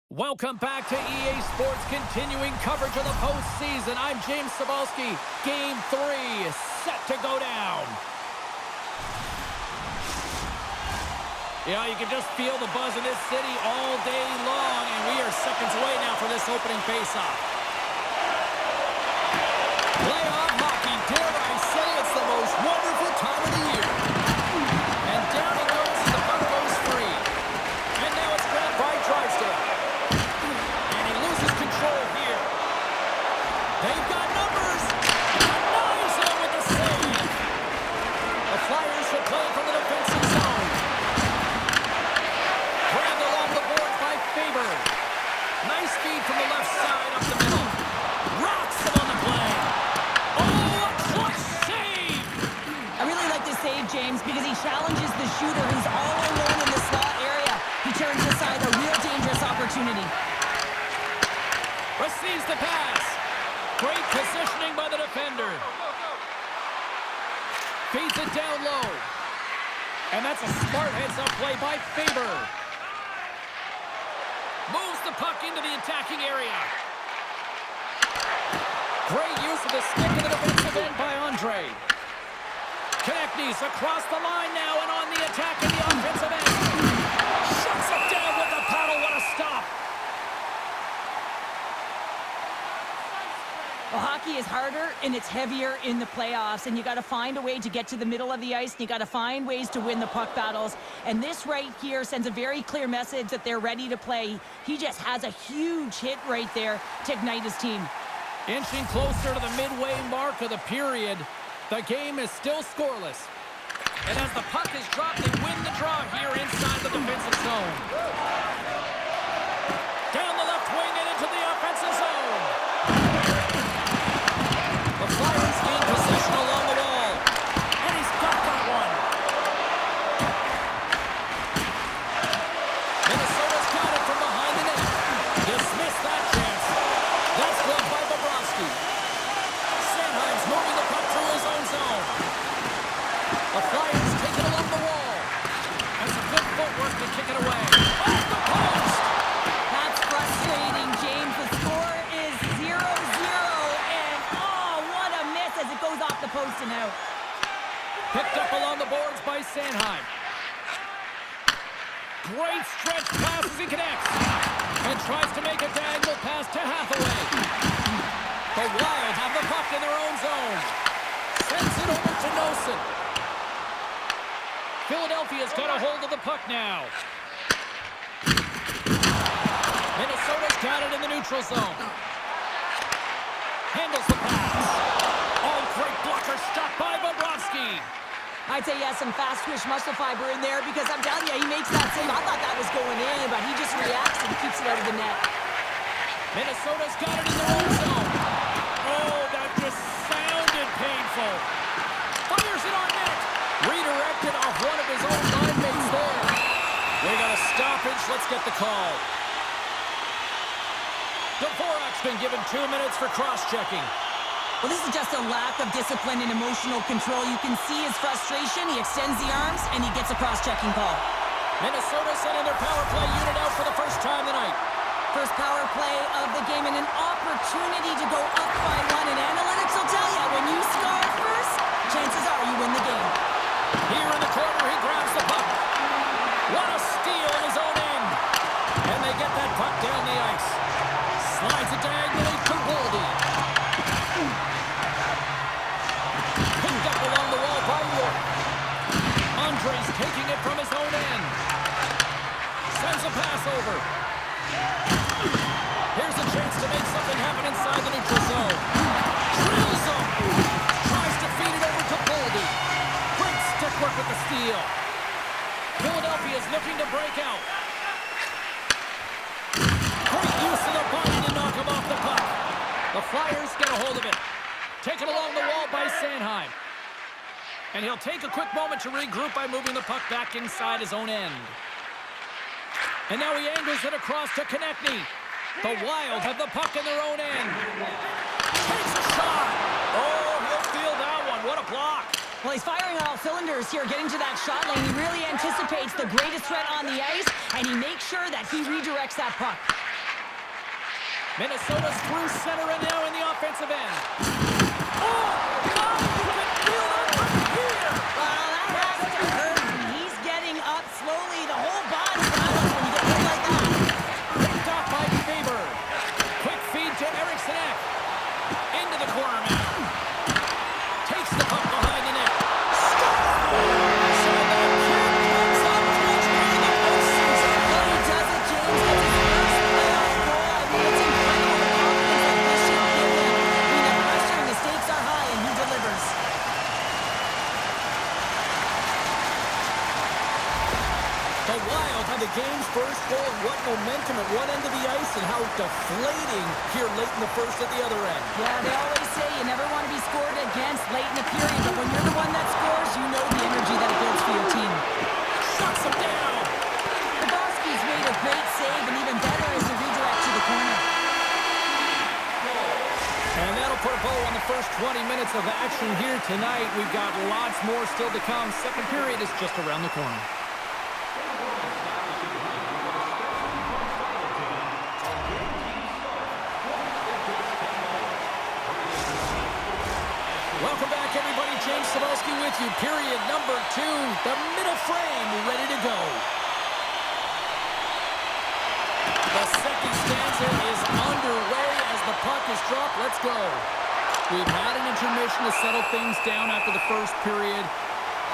Welcome back to EA Sports, continuing coverage of the postseason. I'm James Cebulski. Game 3 is set to go down. Yeah, you can just feel the buzz in this city all day long, and we are seconds away now for this opening faceoff. Playoff hockey, dare I say, it's the most wonderful time of the year. And down it goes as the puck goes free. And now it's grabbed by Drysdale. Here. They've got numbers. Denies him with the save. The Flyers should play from the defensive zone. Grabbed along the boards by Faber. Nice feed from the left side up the middle. Rocks him on the play. Oh, a clutch save. I really like this save, James, because he challenges the shooter who's all alone in the slot area. He turns aside a real dangerous opportunity. Receives the pass. Great positioning by the defender. Feeds it down low. And that's a smart heads-up play by Faber. Moves the puck into the attacking area. Great use of the stick in the defensive end by Andre. Konechny's across the line now and on the attack in the offensive end. Shuts it down with the paddle. What a stop. Well, hockey is harder and it's heavier in the playoffs, and you got to find a way to get to the middle of the ice, and you got to find ways to win the puck battles. And this right here sends a very clear message that they're ready to play. He just has a huge hit right there to ignite his team. Inching closer to the midway mark of the period, the game is still scoreless. And as the puck is dropped, they win the draw here inside the defensive zone. Down the left wing and into the offensive zone. Flyers gain possession along the wall. And he's got that one. Minnesota's got it from behind the net. Dismissed that chance. That's blocked by Bobrovsky. Sanheim's moving the puck through his own zone. The Flyers take it along the wall. And some good footwork to kick it away. Off the post! That's frustrating, James. The score is 0-0. As it goes off the post and out. Picked up along the boards by Sanheim. Great stretch pass as he connects. And tries to make a diagonal pass to Hathaway. The Wild have the puck in their own zone. Sends it over to Nosen. Philadelphia's got a hold of the puck now. Minnesota's got it in the neutral zone. Handles the pass. Oh, great blocker stop by Bobrovsky. I'd say he has some fast-twitch muscle fiber in there, because I'm telling you, he makes that save. I thought that was going in, but he just reacts and keeps it out of the net. Minnesota's got it in their own zone. Oh, that just sounded painful. Fires it on net. Redirected off one of his own line mates there. We got a stoppage. Let's get the call. Dvorak's been given 2 minutes for cross-checking. Well, this is just a lack of discipline and emotional control. You can see his frustration. He extends the arms, and he gets a cross-checking call. Minnesota sending their power play unit out for the first time tonight. First power play of the game, and an opportunity to go up by one. And analytics will tell you, when you score first, chances are you win the game. Here in the corner, he grabs the puck. What a steal in his own end. And they get that puck down the ice. Slides it diagonally to Woldy. Picked up along the wall by York. Andre's taking it from his own end. Sends a pass over. Here's a chance to make something happen inside the neutral zone. Drills him. Tries to feed it over to Woldy. Great stick work with the steal. Philadelphia's looking to break out. Great use of the body to knock him off the puck. The Flyers get a hold of it. Taken along the wall by Sanheim. And he'll take a quick moment to regroup by moving the puck back inside his own end. And now he angles it across to Konechny. The Wild have the puck in their own end. Takes a shot. Oh, he'll feel that one. What a block. Well, he's firing on all cylinders here, getting to that shot lane. He really anticipates the greatest threat on the ice, and he makes sure that he redirects that puck. Minnesota's through center and now in the offensive end. Oh, God, you can feel it from here. Well, that has to hurt. He's getting up slowly. The whole body rattles when you get hit like that. Picked off by Faber. Quick feed to Eriksson Ek. Into the corner now. Takes the puck behind the net. Score! So the kid comes up clutch in the postseason. Well, he does it, James. Gets his first playoff goal. I mean, it's incredible the confidence that this should give him. I mean, the pressure and the stakes are high, and he delivers. The Wild have the game's first goal, and what momentum at one end of the ice and how deflating here late in the first at the other end. Yeah, they always say you never want to be scored against late in the period, but when you're the one that scores, you know the energy that it builds for your team. Shuts him down. Bobrovsky's made a great save, and even better is the redirect to the corner. And that'll put a bow on the first 20 minutes of action here tonight. We've got lots more still to come. Second period is just around the corner. Welcome back, everybody. James Cybulski with you. Period number 2. The middle frame ready to go. The second stanza is underway as the puck is dropped. Let's go. We've had an intermission to settle things down after the first period.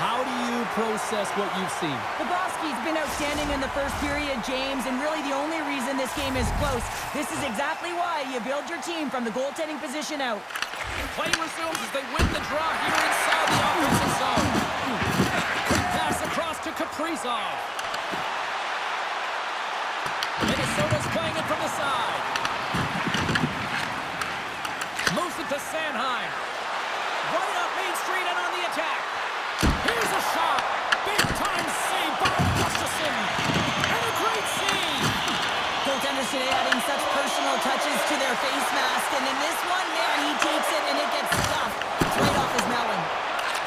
How do you process what you've seen? Bobrovsky's been outstanding in the first period, James, and really the only reason this game is close. This is exactly why you build your team from the goaltending position out. Play resumes as they win the draw here inside the offensive zone. Quick pass across to Kaprizov. Minnesota's playing it from the side. Moves it to Sanheim. Right up Main Street and on the attack. Here's a shot. Big-time save by Gustafsson. And a great save. Goaltenders today adding such personal touches to their face mask, and in this one, man, he takes it and it gets stuffed. It's right off his melon.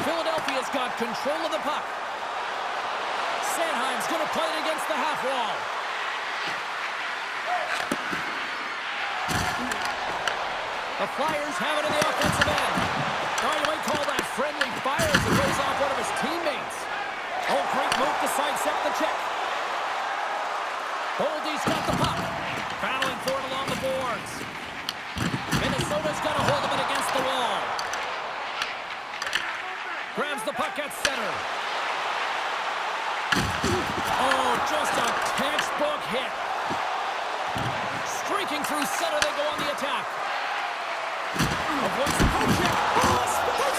Philadelphia's got control of the puck. Sanheim's going to play it against the half wall. The Flyers have it in the offensive end. Now you might call that friendly fire as it goes off one of his teammates. Oh, great move to sidestep the check. Boldy's got the puck. Battling for it along the boards. Minnesota's got a hold of it against the wall. Grabs the puck at center. Oh, just a textbook hit. Streaking through center, they go on the attack. Avoids the poke check. Oh,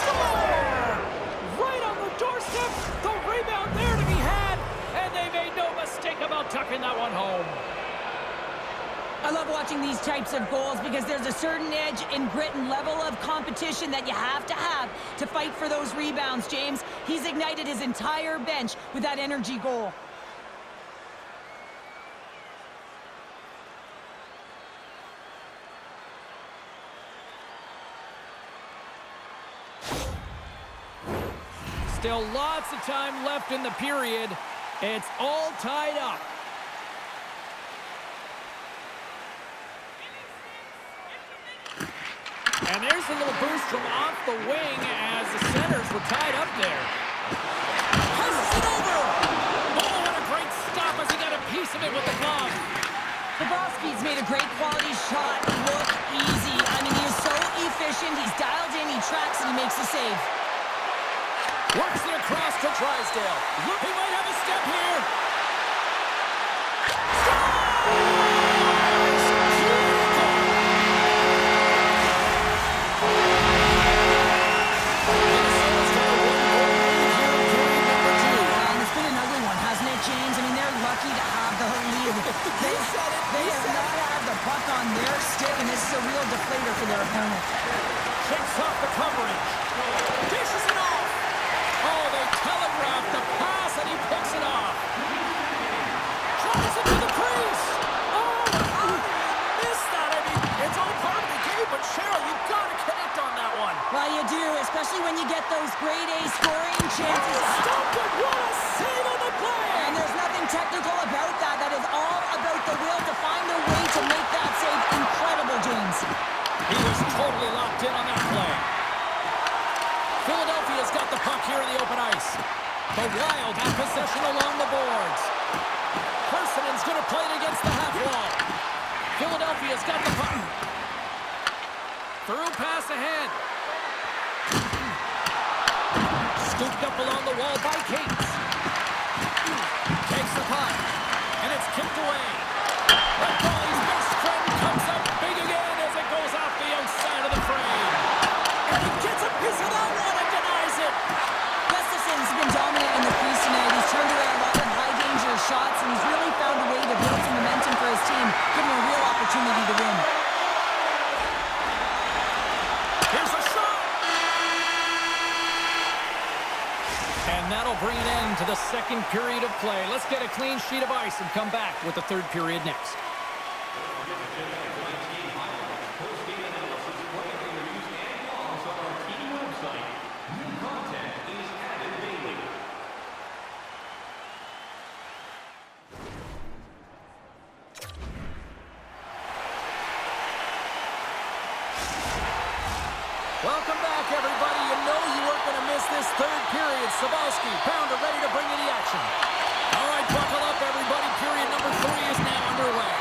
score! Right on the doorstep. The rebound there to be had. And they made no mistake about tucking that one home. I love watching these types of goals because there's a certain edge and grit and level of competition that you have to fight for those rebounds, James. He's ignited his entire bench with that energy goal. Still lots of time left in the period. It's all tied up. And there's a little boost from off the wing as the centers were tied up there. Passes it over. Oh, what a great stop as he got a piece of it with the glove. Bobrovsky's made a great quality shot look easy. I mean, he is so efficient. He's dialed in, he tracks, and he makes the save. Works it across to Drysdale. Look, he might have a step here. They have not had the puck on their stick, and this is a real deflator for their opponent. Shakes off the coverage. Dishes it off. Oh, they telegraphed the pass, and he picks it off. Tries it to the crease. Oh, how did he miss that? I mean, it's all part of the game, but Cheryl, you've got to connect on that one. Well, you do, especially when you get those grade A scoring chances. Stop it. What a save on the play. And there's nothing technical about that. That is all about the will to find a way to make that save. Incredible The Wild have possession along the boards. Personen's going to play it against the half wall. Philadelphia's got the puck. Through pass ahead. Scooped up along the wall by Cates. Takes the puck, and it's kicked away. But Paulie's best friend comes up big again as it goes off the outside of the frame. And he gets a piece of that one and denies it. Gustafson's been dominant in the crease tonight. He's turned around a lot of high-danger shots, and he's really found a way to build some momentum for his team, giving a real opportunity to win. Here's a shot! And that'll bring an end to the second period of play. Let's get a clean sheet of ice and come back with the third period next. Welcome back, everybody. You know you weren't going to miss this third period. Sabowski, Pounder, ready to bring you the action. All right, buckle up, everybody. Period number 3 is now underway.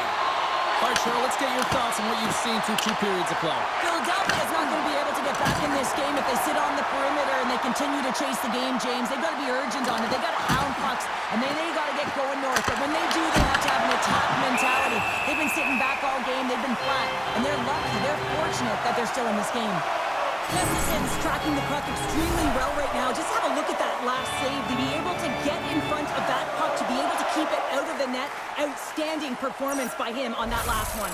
All right, Cheryl, let's get your thoughts on what you've seen through 2 periods of play. Philadelphia is not going to be able to get back in this game if they sit on the perimeter and they continue to chase the game, James. They've got to be urgent on it. They've got to hound pucks, and then they got to get going north. But when they do, they have to have an attack mentality. They've been sitting back all game. They've been flat, and they're lucky. They're fortunate that they're still in this game. Gustafson's tracking the puck extremely well right now. Just have a look at that last save. To be able to get in front of that puck, to be able to keep it out of the net. Outstanding performance by him on that last one.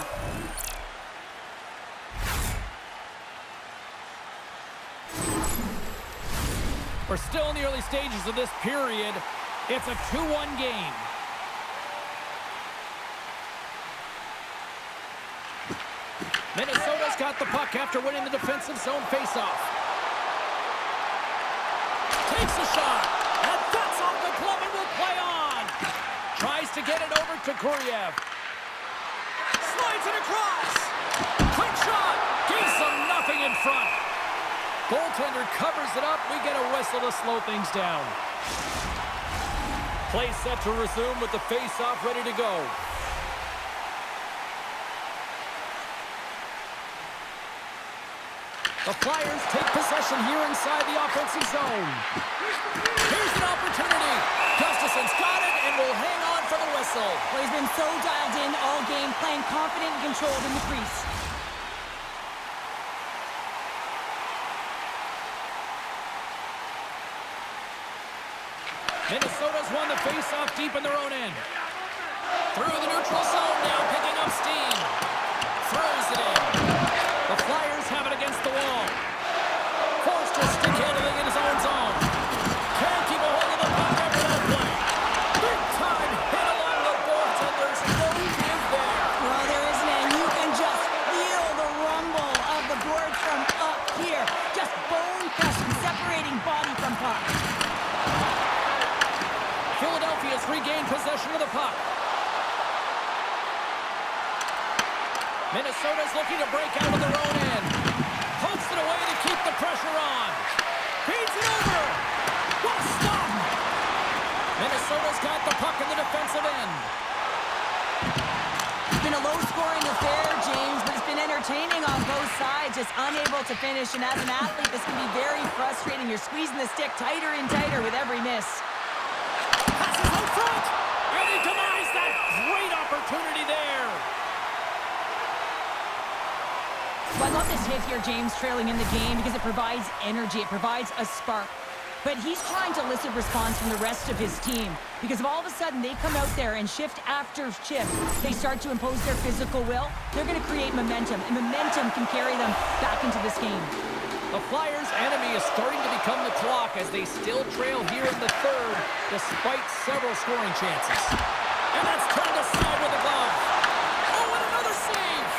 We're still in the early stages of this period. It's a 2-1 game. Minnesota's got the puck after winning the defensive zone faceoff. Takes a shot, and that's off the glove and will play on. Tries to get it over to Guriev. Slides it across. Quick shot. Gives them nothing in front. Goaltender covers it up. We get a whistle to slow things down. Play set to resume with the faceoff ready to go. The Flyers take possession here inside the offensive zone. Here's an opportunity. Gustafson's got it and will hang on for the whistle. Well, he's been so dialed in all game, playing confident and controlled in the crease. Minnesota's won the faceoff deep in their own end. Through the neutral zone now, picking up steam. Throws it in. The Flyers have it against the wall. Forster stick handling in his own zone. Can't keep a hold of the puck after that play. Big time hit along the boards, and there's no give there. Well, there isn't, and you can just feel the rumble of the boards from up here. Just bone crushing, separating body from puck. Philadelphia's regained possession of the puck. Minnesota's looking to break out of their own end. Pumps it away to keep the pressure on. Feeds it over. What a stop! Minnesota's got the puck in the defensive end. It's been a low-scoring affair, James, but it's been entertaining on both sides. Just unable to finish, and as an athlete, this can be very frustrating. You're squeezing the stick tighter and tighter with every miss. Passes out front, and he denies that great opportunity there. Well, I love this hit here, James, trailing in the game because it provides energy. It provides a spark. But he's trying to elicit response from the rest of his team because if all of a sudden they come out there and shift after shift, they start to impose their physical will, they're going to create momentum, and momentum can carry them back into this game. The Flyers' enemy is starting to become the clock as they still trail here in the third despite several scoring chances. And that's turned aside with a glove. Oh, and another save!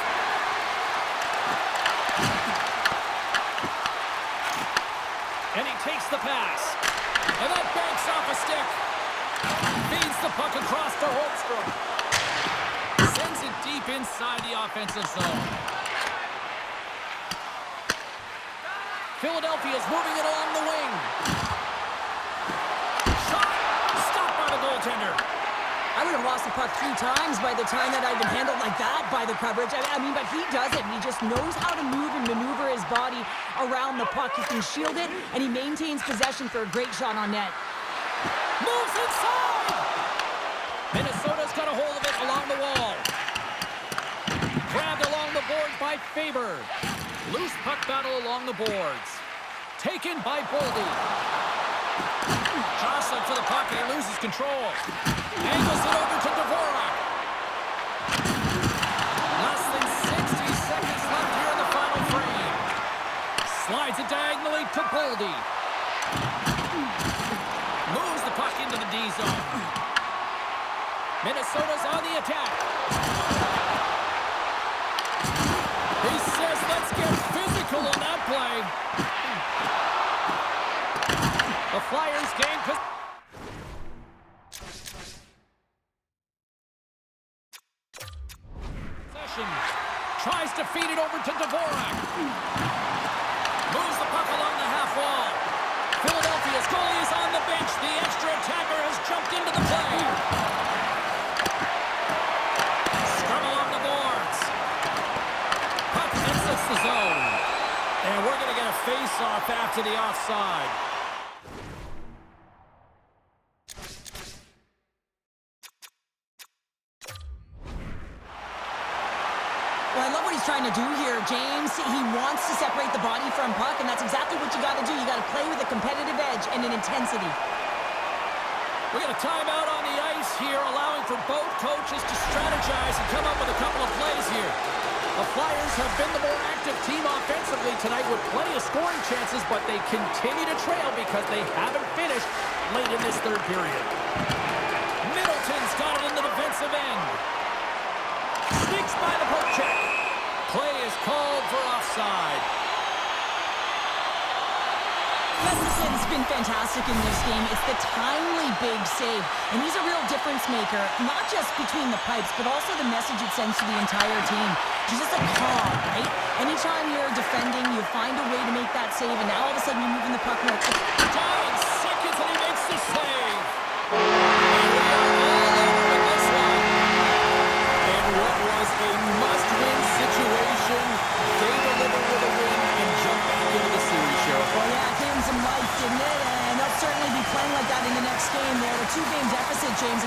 And he takes the pass. And that banks off a stick. Feeds the puck across to Holmstrom. Sends it deep inside the offensive zone. Philadelphia's moving it along the wing. Shot I would have lost the puck 3 times by the time that I've been handled like that by the coverage. I mean, but he doesn't. He just knows how to move and maneuver his body around the puck. He can shield it, and he maintains possession for a great shot on net. Moves inside! Minnesota's got a hold of it along the wall. Grabbed along the boards by Faber. Loose puck battle along the boards. Taken by Boldy. Jostling for the puck, and he loses control. Angles it over to Dvorak. Less than 60 seconds left here in the final frame. Slides it diagonally to Boldy. Moves the puck into the D zone. Minnesota's on the attack. He says, let's get physical on that play. The Flyers gain possession. Tries to feed it over to Dvorak. Moves the puck along the half wall. Philadelphia's goalie is on the bench. The extra attacker has jumped into the play. Scrum along the boards. Puck exits the zone. And we're going to get a face-off after the offside. Well, I love what he's trying to do here, James. He wants to separate the body from puck, and that's exactly what you got to do. You got to play with a competitive edge and an intensity. We got a timeout on the ice here, allowing for both coaches to strategize and come up with a couple of plays here. The Flyers have been the more active team offensively tonight with plenty of scoring chances, but they continue to trail because they haven't finished late in this third period. Middleton's got it in the defensive end. Sneaks by the poke check. Play is called for offside. Gustafson's been fantastic in this game. It's the timely big save, and he's a real difference maker, not just between the pipes, but also the message it sends to the entire team. He's just a cog, right? Anytime you're defending, you find a way to make that save, and now all of a sudden you're moving the puck more. 9 seconds, and he makes the save. And we are all over with this one. And what was a must-win situation, they delivered with a win and jump back into the series, Sheriff. Well, yeah, it gave him some life, didn't it? And they'll certainly be playing like that in the next game. They have a 2-game deficit, James.